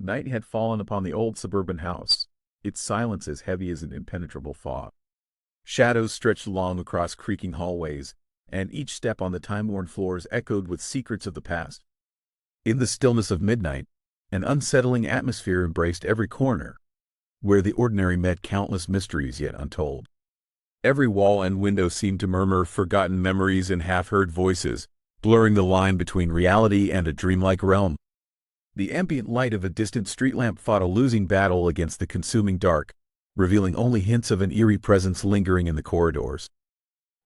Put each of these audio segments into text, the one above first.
Night had fallen upon the old suburban house, its silence as heavy as an impenetrable fog. Shadows stretched long across creaking hallways, and each step on the time-worn floors echoed with secrets of the past. In the stillness of midnight, an unsettling atmosphere embraced every corner, where the ordinary met countless mysteries yet untold. Every wall and window seemed to murmur forgotten memories and half-heard voices, blurring the line between reality and a dreamlike realm. The ambient light of a distant street lamp fought a losing battle against the consuming dark, revealing only hints of an eerie presence lingering in the corridors.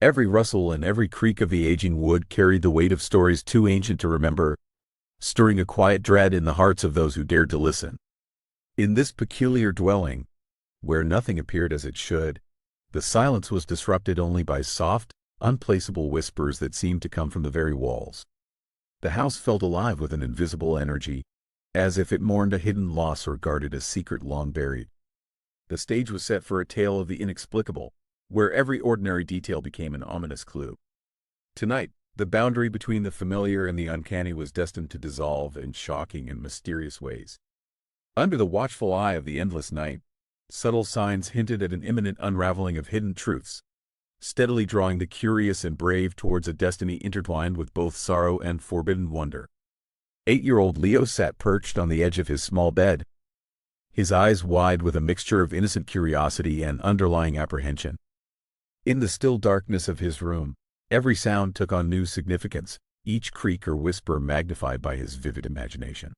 Every rustle and every creak of the aging wood carried the weight of stories too ancient to remember, stirring a quiet dread in the hearts of those who dared to listen. In this peculiar dwelling, where nothing appeared as it should, the silence was disrupted only by soft, unplaceable whispers that seemed to come from the very walls. The house felt alive with an invisible energy, as if it mourned a hidden loss or guarded a secret long buried. The stage was set for a tale of the inexplicable, where every ordinary detail became an ominous clue. Tonight, the boundary between the familiar and the uncanny was destined to dissolve in shocking and mysterious ways. Under the watchful eye of the endless night, subtle signs hinted at an imminent unraveling of hidden truths, steadily drawing the curious and brave towards a destiny intertwined with both sorrow and forbidden wonder. 8-year-old Leo sat perched on the edge of his small bed, his eyes wide with a mixture of innocent curiosity and underlying apprehension. In the still darkness of his room, every sound took on new significance, each creak or whisper magnified by his vivid imagination.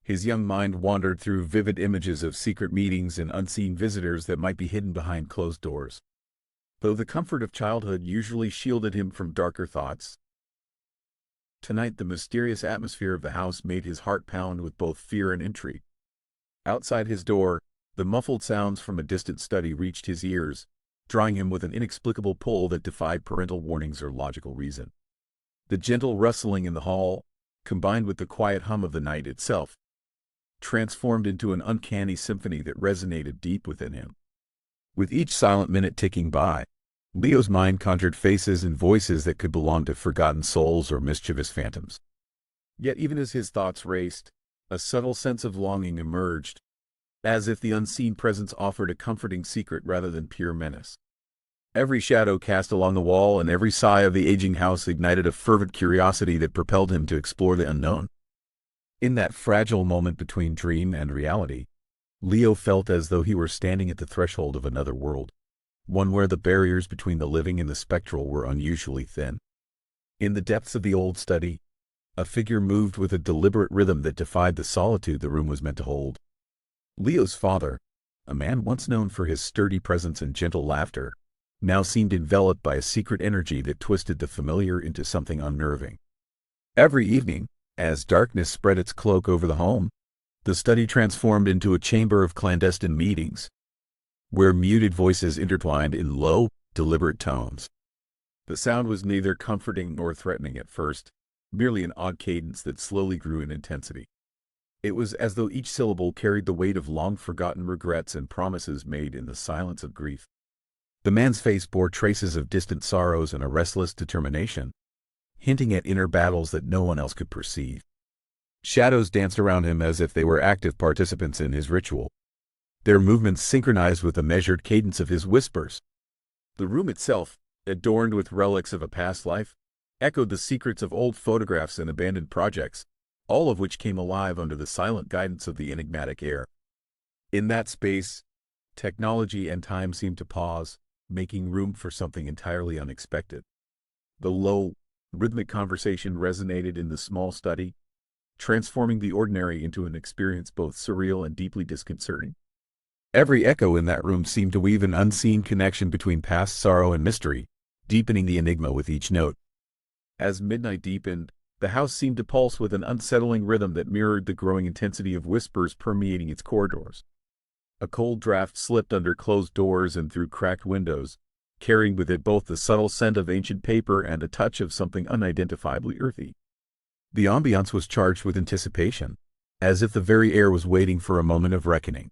His young mind wandered through vivid images of secret meetings and unseen visitors that might be hidden behind closed doors. Though the comfort of childhood usually shielded him from darker thoughts, tonight the mysterious atmosphere of the house made his heart pound with both fear and intrigue. Outside his door, the muffled sounds from a distant study reached his ears, drawing him with an inexplicable pull that defied parental warnings or logical reason. The gentle rustling in the hall, combined with the quiet hum of the night itself, transformed into an uncanny symphony that resonated deep within him. With each silent minute ticking by, Leo's mind conjured faces and voices that could belong to forgotten souls or mischievous phantoms. Yet even as his thoughts raced, a subtle sense of longing emerged, as if the unseen presence offered a comforting secret rather than pure menace. Every shadow cast along the wall and every sigh of the aging house ignited a fervent curiosity that propelled him to explore the unknown. In that fragile moment between dream and reality, Leo felt as though he were standing at the threshold of another world, one where the barriers between the living and the spectral were unusually thin. In the depths of the old study, a figure moved with a deliberate rhythm that defied the solitude the room was meant to hold. Leo's father, a man once known for his sturdy presence and gentle laughter, now seemed enveloped by a secret energy that twisted the familiar into something unnerving. Every evening, as darkness spread its cloak over the home, the study transformed into a chamber of clandestine meetings, where muted voices intertwined in low, deliberate tones. The sound was neither comforting nor threatening at first, merely an odd cadence that slowly grew in intensity. It was as though each syllable carried the weight of long-forgotten regrets and promises made in the silence of grief. The man's face bore traces of distant sorrows and a restless determination, hinting at inner battles that no one else could perceive. Shadows danced around him as if they were active participants in his ritual, their movements synchronized with the measured cadence of his whispers. The room itself, adorned with relics of a past life, echoed the secrets of old photographs and abandoned projects, all of which came alive under the silent guidance of the enigmatic air. In that space, technology and time seemed to pause, making room for something entirely unexpected. The low, rhythmic conversation resonated in the small study, transforming the ordinary into an experience both surreal and deeply disconcerting. Every echo in that room seemed to weave an unseen connection between past sorrow and mystery, deepening the enigma with each note. As midnight deepened, the house seemed to pulse with an unsettling rhythm that mirrored the growing intensity of whispers permeating its corridors. A cold draft slipped under closed doors and through cracked windows, carrying with it both the subtle scent of ancient paper and a touch of something unidentifiably earthy. The ambiance was charged with anticipation, as if the very air was waiting for a moment of reckoning.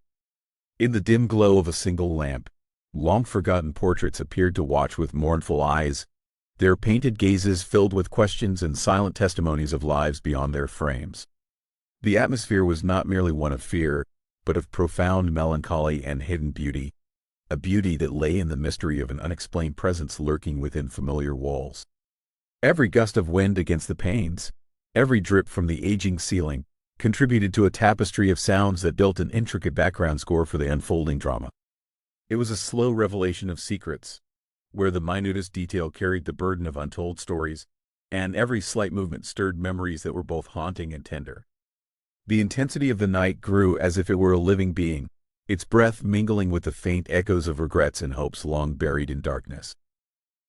In the dim glow of a single lamp, long-forgotten portraits appeared to watch with mournful eyes, their painted gazes filled with questions and silent testimonies of lives beyond their frames. The atmosphere was not merely one of fear, but of profound melancholy and hidden beauty, a beauty that lay in the mystery of an unexplained presence lurking within familiar walls. Every gust of wind against the panes, every drip from the aging ceiling, contributed to a tapestry of sounds that built an intricate background score for the unfolding drama. It was a slow revelation of secrets, where the minutest detail carried the burden of untold stories, and every slight movement stirred memories that were both haunting and tender. The intensity of the night grew as if it were a living being, its breath mingling with the faint echoes of regrets and hopes long buried in darkness.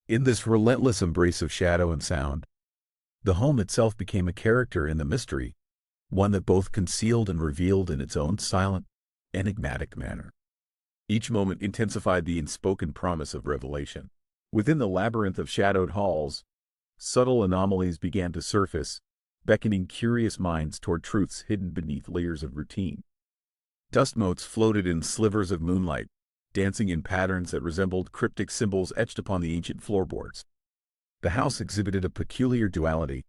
In this relentless embrace of shadow and sound, the home itself became a character in the mystery, one that both concealed and revealed in its own silent, enigmatic manner. Each moment intensified the unspoken promise of revelation. Within the labyrinth of shadowed halls, subtle anomalies began to surface, beckoning curious minds toward truths hidden beneath layers of routine. Dust motes floated in slivers of moonlight, dancing in patterns that resembled cryptic symbols etched upon the ancient floorboards. The house exhibited a peculiar duality,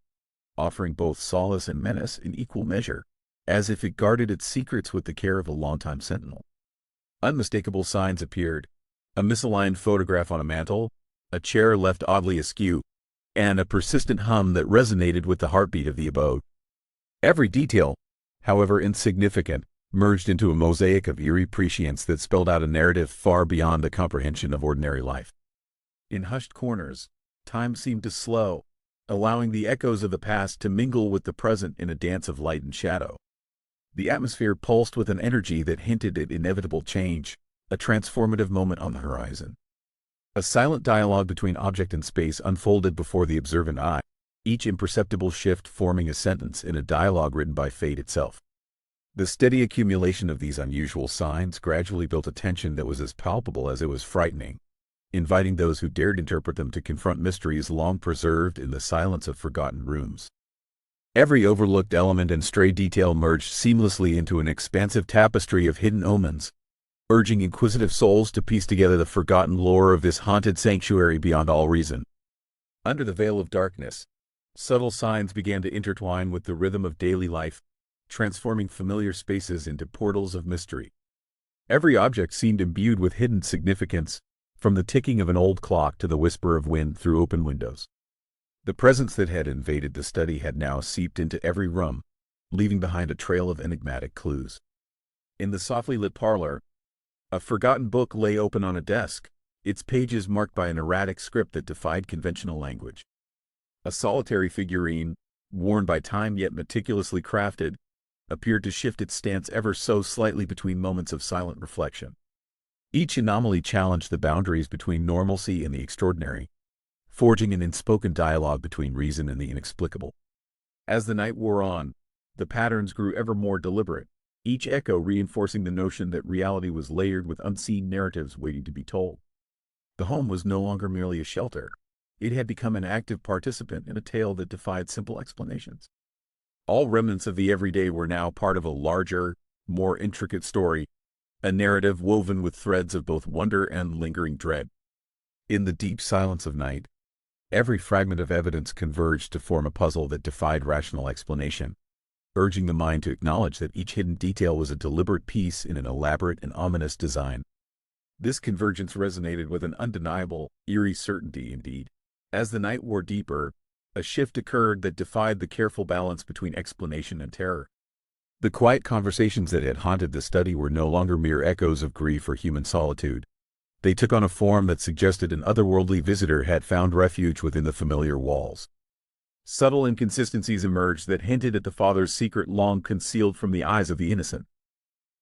offering both solace and menace in equal measure, as if it guarded its secrets with the care of a longtime sentinel. Unmistakable signs appeared: a misaligned photograph on a mantel, a chair left oddly askew, and a persistent hum that resonated with the heartbeat of the abode. Every detail, however insignificant, merged into a mosaic of eerie prescience that spelled out a narrative far beyond the comprehension of ordinary life. In hushed corners, time seemed to slow, allowing the echoes of the past to mingle with the present in a dance of light and shadow. The atmosphere pulsed with an energy that hinted at inevitable change, a transformative moment on the horizon. A silent dialogue between object and space unfolded before the observant eye, each imperceptible shift forming a sentence in a dialogue written by fate itself. The steady accumulation of these unusual signs gradually built a tension that was as palpable as it was frightening, inviting those who dared interpret them to confront mysteries long preserved in the silence of forgotten rooms. Every overlooked element and stray detail merged seamlessly into an expansive tapestry of hidden omens, urging inquisitive souls to piece together the forgotten lore of this haunted sanctuary beyond all reason. Under the veil of darkness, subtle signs began to intertwine with the rhythm of daily life, transforming familiar spaces into portals of mystery. Every object seemed imbued with hidden significance, from the ticking of an old clock to the whisper of wind through open windows. The presence that had invaded the study had now seeped into every room, leaving behind a trail of enigmatic clues. In the softly lit parlor, a forgotten book lay open on a desk, its pages marked by an erratic script that defied conventional language. A solitary figurine, worn by time yet meticulously crafted, appeared to shift its stance ever so slightly between moments of silent reflection. Each anomaly challenged the boundaries between normalcy and the extraordinary, forging an unspoken dialogue between reason and the inexplicable. As the night wore on, the patterns grew ever more deliberate, each echo reinforcing the notion that reality was layered with unseen narratives waiting to be told. The home was no longer merely a shelter. It had become an active participant in a tale that defied simple explanations. All remnants of the everyday were now part of a larger, more intricate story, a narrative woven with threads of both wonder and lingering dread. In the deep silence of night, every fragment of evidence converged to form a puzzle that defied rational explanation, urging the mind to acknowledge that each hidden detail was a deliberate piece in an elaborate and ominous design. This convergence resonated with an undeniable, eerie certainty indeed. As the night wore deeper, a shift occurred that defied the careful balance between explanation and terror. The quiet conversations that had haunted the study were no longer mere echoes of grief or human solitude. They took on a form that suggested an otherworldly visitor had found refuge within the familiar walls. Subtle inconsistencies emerged that hinted at the father's secret long concealed from the eyes of the innocent.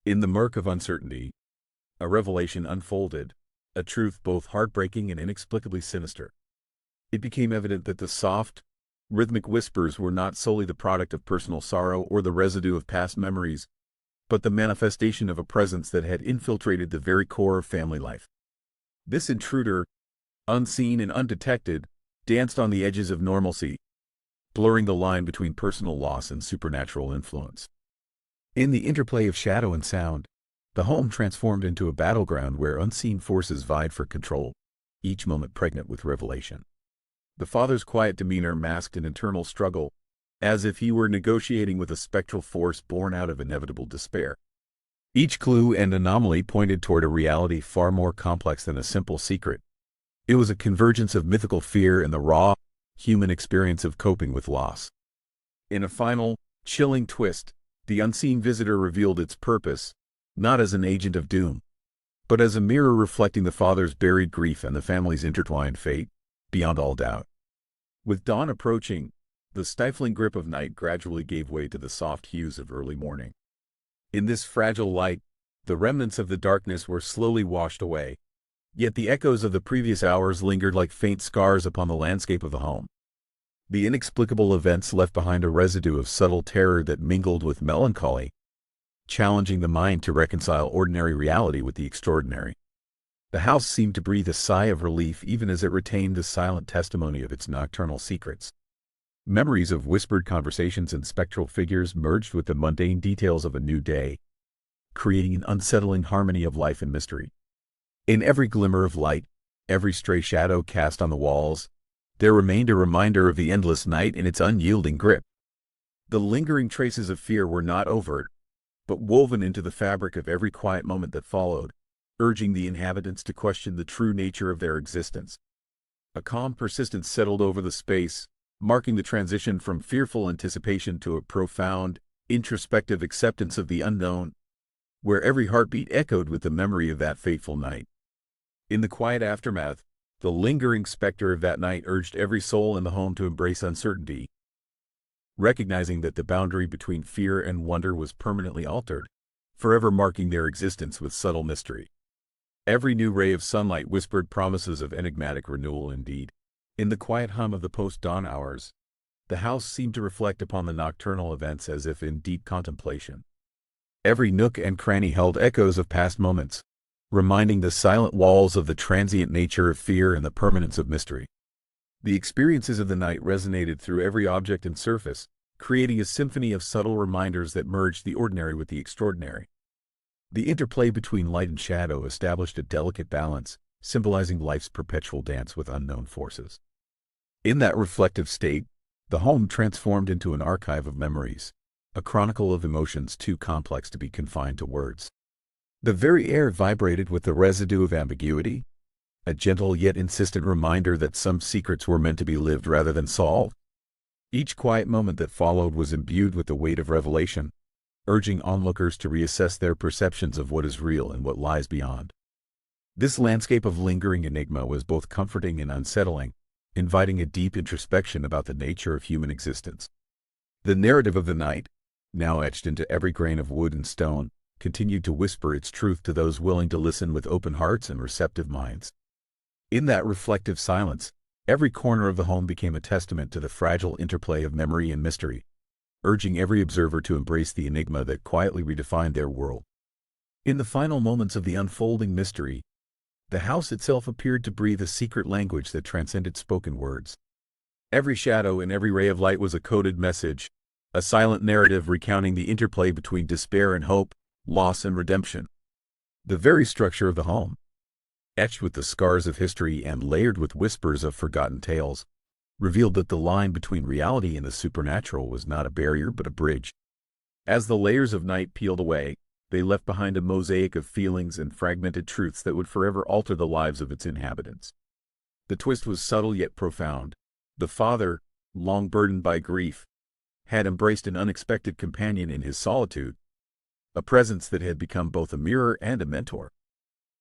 In the murk of uncertainty, a revelation unfolded, a truth both heartbreaking and inexplicably sinister. It became evident that the soft, rhythmic whispers were not solely the product of personal sorrow or the residue of past memories, but the manifestation of a presence that had infiltrated the very core of family life. This intruder, unseen and undetected, danced on the edges of normalcy, blurring the line between personal loss and supernatural influence. In the interplay of shadow and sound, the home transformed into a battleground where unseen forces vied for control, each moment pregnant with revelation. The father's quiet demeanor masked an internal struggle, as if he were negotiating with a spectral force born out of inevitable despair. Each clue and anomaly pointed toward a reality far more complex than a simple secret. It was a convergence of mythical fear and the raw, human experience of coping with loss. In a final, chilling twist, the unseen visitor revealed its purpose, not as an agent of doom, but as a mirror reflecting the father's buried grief and the family's intertwined fate, beyond all doubt. With dawn approaching, the stifling grip of night gradually gave way to the soft hues of early morning. In this fragile light, the remnants of the darkness were slowly washed away, yet the echoes of the previous hours lingered like faint scars upon the landscape of the home. The inexplicable events left behind a residue of subtle terror that mingled with melancholy, challenging the mind to reconcile ordinary reality with the extraordinary. The house seemed to breathe a sigh of relief even as it retained the silent testimony of its nocturnal secrets. Memories of whispered conversations and spectral figures merged with the mundane details of a new day, creating an unsettling harmony of life and mystery. In every glimmer of light, every stray shadow cast on the walls, there remained a reminder of the endless night in its unyielding grip. The lingering traces of fear were not overt, but woven into the fabric of every quiet moment that followed, urging the inhabitants to question the true nature of their existence. A calm persistence settled over the space, marking the transition from fearful anticipation to a profound, introspective acceptance of the unknown, where every heartbeat echoed with the memory of that fateful night. In the quiet aftermath, the lingering specter of that night urged every soul in the home to embrace uncertainty, recognizing that the boundary between fear and wonder was permanently altered, forever marking their existence with subtle mystery. Every new ray of sunlight whispered promises of enigmatic renewal indeed. In the quiet hum of the post-dawn hours, the house seemed to reflect upon the nocturnal events as if in deep contemplation. Every nook and cranny held echoes of past moments, reminding the silent walls of the transient nature of fear and the permanence of mystery. The experiences of the night resonated through every object and surface, creating a symphony of subtle reminders that merged the ordinary with the extraordinary. The interplay between light and shadow established a delicate balance, symbolizing life's perpetual dance with unknown forces. In that reflective state, the home transformed into an archive of memories, a chronicle of emotions too complex to be confined to words. The very air vibrated with the residue of ambiguity, a gentle yet insistent reminder that some secrets were meant to be lived rather than solved. Each quiet moment that followed was imbued with the weight of revelation, urging onlookers to reassess their perceptions of what is real and what lies beyond. This landscape of lingering enigma was both comforting and unsettling, inviting a deep introspection about the nature of human existence. The narrative of the night, now etched into every grain of wood and stone, continued to whisper its truth to those willing to listen with open hearts and receptive minds. In that reflective silence, every corner of the home became a testament to the fragile interplay of memory and mystery, urging every observer to embrace the enigma that quietly redefined their world. In the final moments of the unfolding mystery, the house itself appeared to breathe a secret language that transcended spoken words. Every shadow and every ray of light was a coded message, a silent narrative recounting the interplay between despair and hope, loss and redemption. The very structure of the home, etched with the scars of history and layered with whispers of forgotten tales, revealed that the line between reality and the supernatural was not a barrier but a bridge. As the layers of night peeled away, they left behind a mosaic of feelings and fragmented truths that would forever alter the lives of its inhabitants. The twist was subtle yet profound. The father, long burdened by grief, had embraced an unexpected companion in his solitude, a presence that had become both a mirror and a mentor.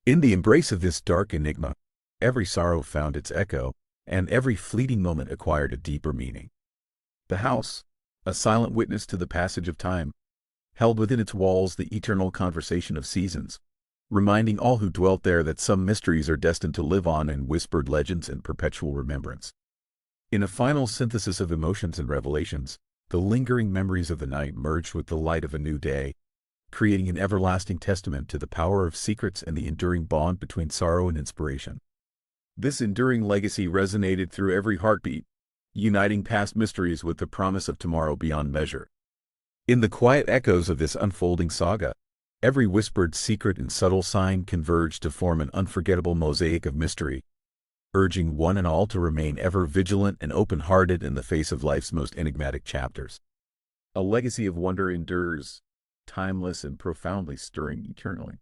In the embrace of this dark enigma, every sorrow found its echo, and every fleeting moment acquired a deeper meaning. The house, a silent witness to the passage of time, held within its walls the eternal conversation of seasons, reminding all who dwelt there that some mysteries are destined to live on in whispered legends and perpetual remembrance. In a final synthesis of emotions and revelations, the lingering memories of the night merged with the light of a new day, creating an everlasting testament to the power of secrets and the enduring bond between sorrow and inspiration. This enduring legacy resonated through every heartbeat, uniting past mysteries with the promise of tomorrow beyond measure. In the quiet echoes of this unfolding saga, every whispered secret and subtle sign converged to form an unforgettable mosaic of mystery, urging one and all to remain ever vigilant and open-hearted in the face of life's most enigmatic chapters. A legacy of wonder endures, timeless and profoundly stirring eternally.